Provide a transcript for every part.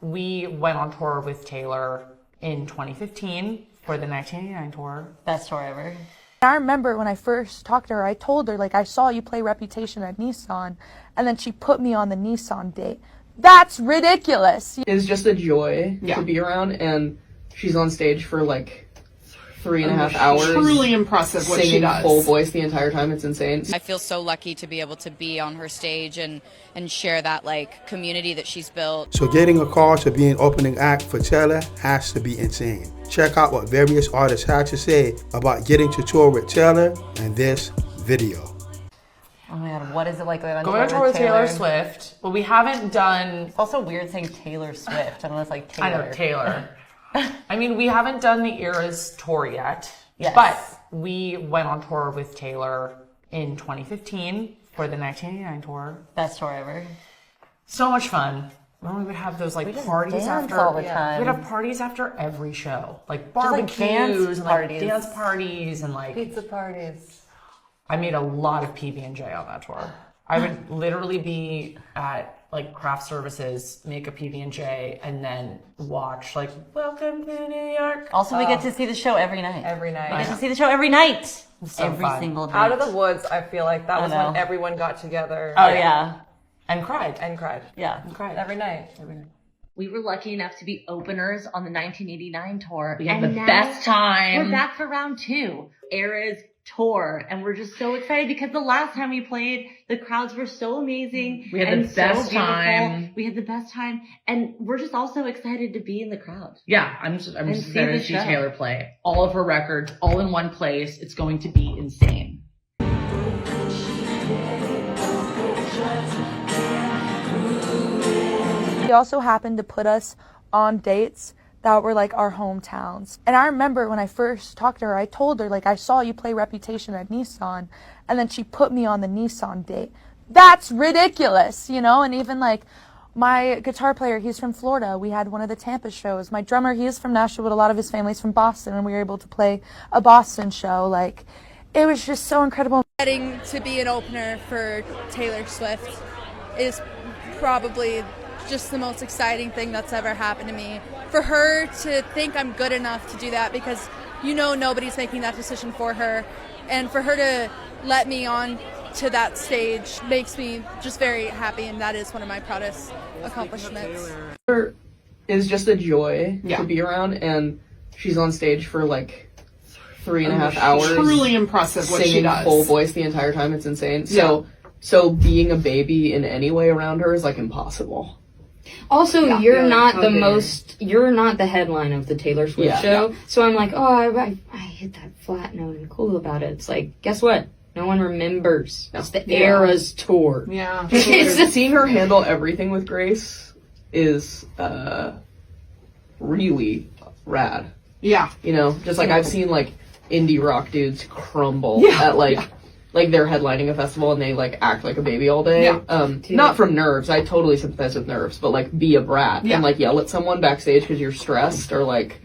we went on tour with Taylor in 2015 for the 1989 tour. Best tour ever. I remember when I first talked to her, I told her, like, I saw you play Reputation at Nissan, and then she put me on the Nissan date. That's ridiculous. It's just a joy to be around, and she's on stage for like 3.5 hours. Truly impressive what she does. Singing full voice the entire time. It's insane. I feel so lucky to be able to be on her stage and share that like community that she's built. So getting a call to be an opening act for Taylor has to be insane. Check out what various artists had to say about getting to tour with Taylor in this video. Oh my god, what is it like going on tour with Taylor Swift? Well, we haven't done... It's also weird saying Taylor Swift. I don't know, it's like Taylor. I know, Taylor. I mean, we haven't done the Eras tour yet. Yes. But we went on tour with Taylor in 2015 for the 1989 tour. Best tour ever. So much fun. When we would have those like parties after all the time. We'd have parties after every show, like Just, barbecues and like parties. dance parties and like Pizza parties. I made a lot of PB&J on that tour. I would literally be at like craft services, make a PB&J, and then watch like Welcome to New York. Also, we get to see the show every night. Every night. We get to see the show every night. So every fun. single night. Out of the Woods, I feel like that was when everyone got together. Oh yeah. And cried. And cried. Yeah. And cried. Every night. We were lucky enough to be openers on the 1989 tour. We had the best time. We're back for round 2. Eras tour, and we're just so excited because the last time we played, the crowds were so amazing. We had the best time. We had the best time, and we're just also excited to be in the crowd. Yeah, I'm just see excited the to see show. Taylor play. All of her records, all in one place. It's going to be insane. He also happened to put us on dates that were like our hometowns. And I remember when I first talked to her, I told her, like, I saw you play Reputation at Nissan, and then she put me on the Nissan date. That's ridiculous, you know? And even like my guitar player, he's from Florida. We had one of the Tampa shows. My drummer, he is from Nashville, but a lot of his family's from Boston, and we were able to play a Boston show. Like, it was just so incredible. Getting to be an opener for Taylor Swift is probably just the most exciting thing that's ever happened to me. For her to think I'm good enough to do that, because you know nobody's making that decision for her, and for her to let me on to that stage makes me just very happy, and that is one of my proudest accomplishments. Taylor is just a joy to be around, and she's on stage for like 3.5 hours. Truly impressive what she singing does. full voice the entire time. It's insane. So being a baby in any way around her is like impossible. Also, you're not the headline of the Taylor Swift show. So I'm like, oh, I hit that flat note and cool about it. It's like, guess what? No one remembers. It's the Eras tour. Yeah. Seeing her handle everything with grace is really rad. Yeah. You know, just like I've seen like indie rock dudes crumble at like they're headlining a festival and they like act like a baby all day. Not from nerves. I totally sympathize with nerves, but like be a brat and like yell at someone backstage because you're stressed or like,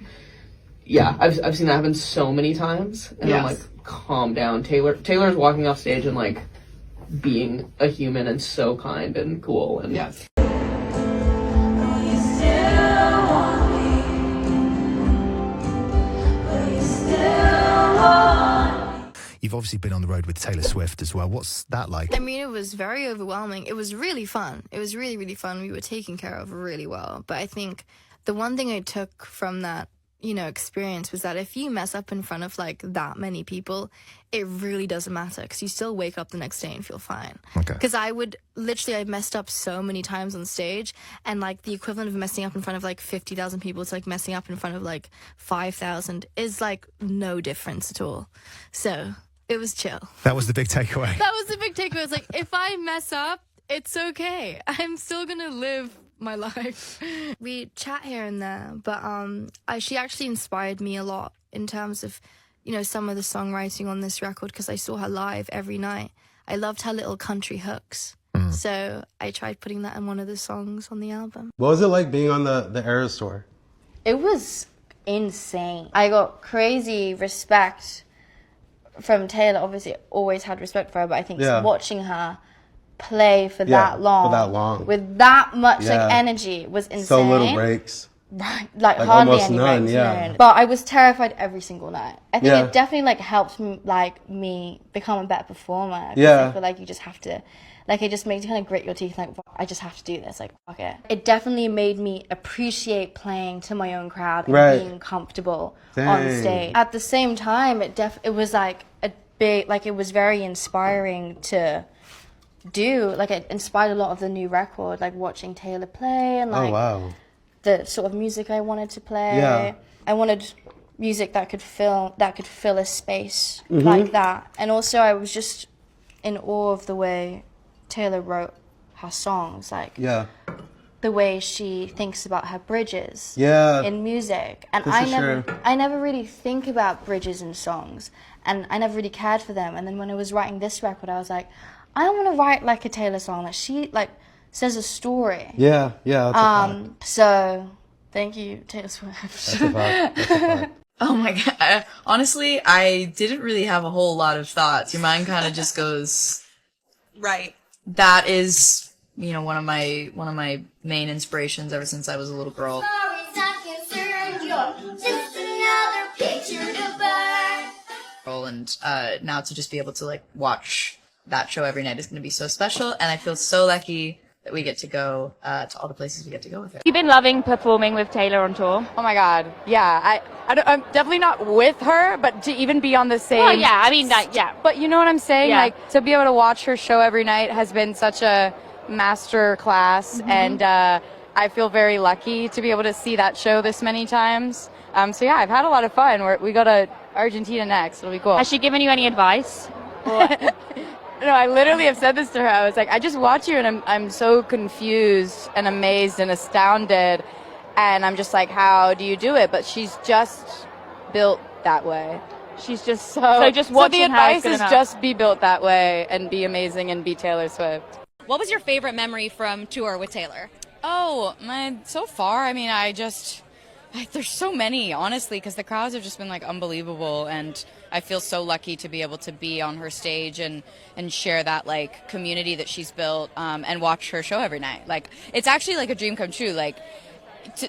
I've seen that happen so many times, and I'm like, calm down. Taylor's walking off stage and like being a human and so kind and cool and You've obviously been on the road with Taylor Swift as well. What's that like? I mean, it was very overwhelming. It was really fun. It was really, really fun. We were taken care of really well. But I think the one thing I took from that, experience was that if you mess up in front of like that many people, it really doesn't matter because you still wake up the next day and feel fine. Okay. Because I messed up so many times on stage, and like the equivalent of messing up in front of like 50,000 people, it's like messing up in front of like 5,000 is like no difference at all. So it was chill. That was the big takeaway. That was the big takeaway. It's like, if I mess up, it's okay. I'm still gonna live my life. We chat here and there, but she actually inspired me a lot in terms of, some of the songwriting on this record, because I saw her live every night. I loved her little country hooks. So I tried putting that in one of the songs on the album. What was it like being on the Eras tour? It was insane. I got crazy respect from Taylor. Obviously, always had respect for her, but I think watching her play for that long. With that much like energy was insane. So little breaks. Right, like hardly almost any none, breaks. yeah. No. But I was terrified every single night. I think it definitely like helped me become a better performer. I feel like you just have to, like it just makes you kind of grit your teeth. Like I just have to do this. Like fuck it. It definitely made me appreciate playing to my own crowd and being comfortable on stage. At the same time, it was like a big, like it was very inspiring to do. Like it inspired a lot of the new record. Like watching Taylor play and like the sort of music I wanted to play. Yeah. I wanted music that could fill a space like that. And also I was just in awe of the way Taylor wrote her songs, like the way she thinks about her bridges in music. And I never really think about bridges in songs, and I never really cared for them. And then when I was writing this record, I was like, I want to write like a Taylor song that she like says a story. Yeah, so thank you, Taylor Swift. That's a vibe. Oh my god. Honestly, I didn't really have a whole lot of thoughts. Your mind kind of just goes right. That is, you know, one of my main inspirations ever since I was a little girl. And now to just be able to like watch that show every night is going to be so special, and I feel so lucky that we get to go to all the places we get to go with her. You've been loving performing with Taylor on tour? Oh my god, yeah. I'm definitely not with her, but to even be on the same... Well, yeah, I mean, yeah. But you know what I'm saying? Yeah. Like, to be able to watch her show every night has been such a master class, and I feel very lucky to be able to see that show this many times. So yeah, I've had a lot of fun. We go to Argentina next. It'll be cool. Has she given you any advice? No, I literally have said this to her. I was like, I just watch you and I'm so confused and amazed and astounded. And I'm just like, how do you do it? But she's just built that way. She's just so just watching the advice her is is enough. just be built that way and be amazing and be Taylor Swift. What was your favorite memory from tour with Taylor? Oh, so far, I mean, there's so many, honestly, because the crowds have just been like unbelievable, and I feel so lucky to be able to be on her stage and share that like community that she's built, and watch her show every night. Like it's actually like a dream come true. Like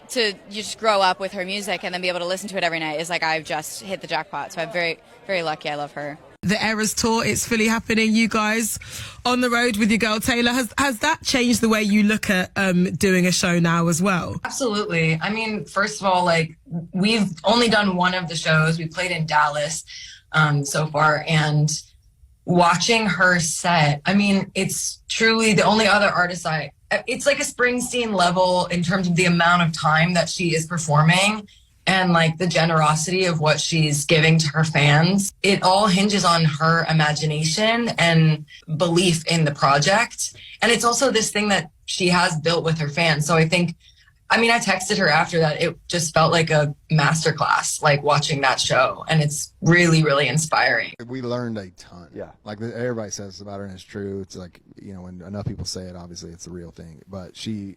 to you just grow up with her music and then be able to listen to it every night is like I've just hit the jackpot. So I'm very, very lucky. I love her. The Eras Tour, it's fully happening. You guys on the road with your girl Taylor. Has that changed the way you look at doing a show now as well? Absolutely. I mean, first of all, like we've only done one of the shows. We played in Dallas so far, and watching her set, I mean, it's truly the only other artist it's like a Springsteen level in terms of the amount of time that she is performing. And like the generosity of what she's giving to her fans, it all hinges on her imagination and belief in the project. And it's also this thing that she has built with her fans. So I think, I mean, I texted her after that. It just felt like a masterclass, like watching that show. And it's really, really inspiring. We learned a ton. Yeah. Like everybody says about her, and it's true. It's like, you know, when enough people say it, obviously it's the real thing. But she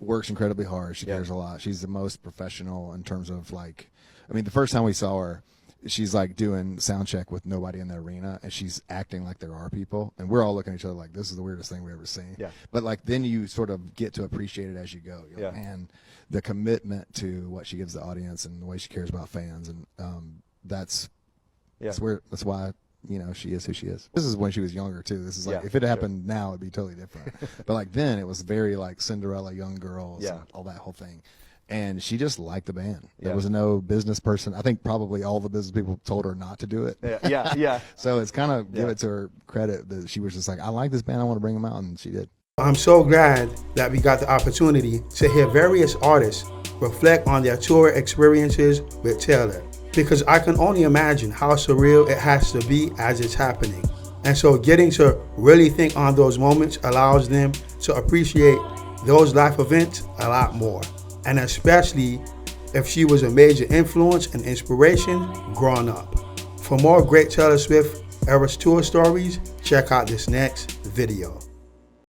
works incredibly hard. She cares a lot. She's the most professional in terms of like, I mean, the first time we saw her, she's like doing sound check with nobody in the arena, and she's acting like there are people, and we're all looking at each other like, this is the weirdest thing we've ever seen. Yeah. But like then you sort of get to appreciate it as you go. You're like, man, the commitment to what she gives the audience and the way she cares about fans, and that's why, you know, she is who she is. This is when she was younger too. This is like, if it happened now, it'd be totally different. But like then it was very like Cinderella, young girls, and all that whole thing. And she just liked the band. There was no business person. I think probably all the business people told her not to do it. So it's kind of give it to her credit that she was just like, I like this band, I want to bring them out, and she did. I'm so glad that we got the opportunity to hear various artists reflect on their tour experiences with Taylor, because I can only imagine how surreal it has to be as it's happening. And so getting to really think on those moments allows them to appreciate those life events a lot more. And especially if she was a major influence and inspiration growing up. For more great Taylor Swift Eras Tour stories, check out this next video.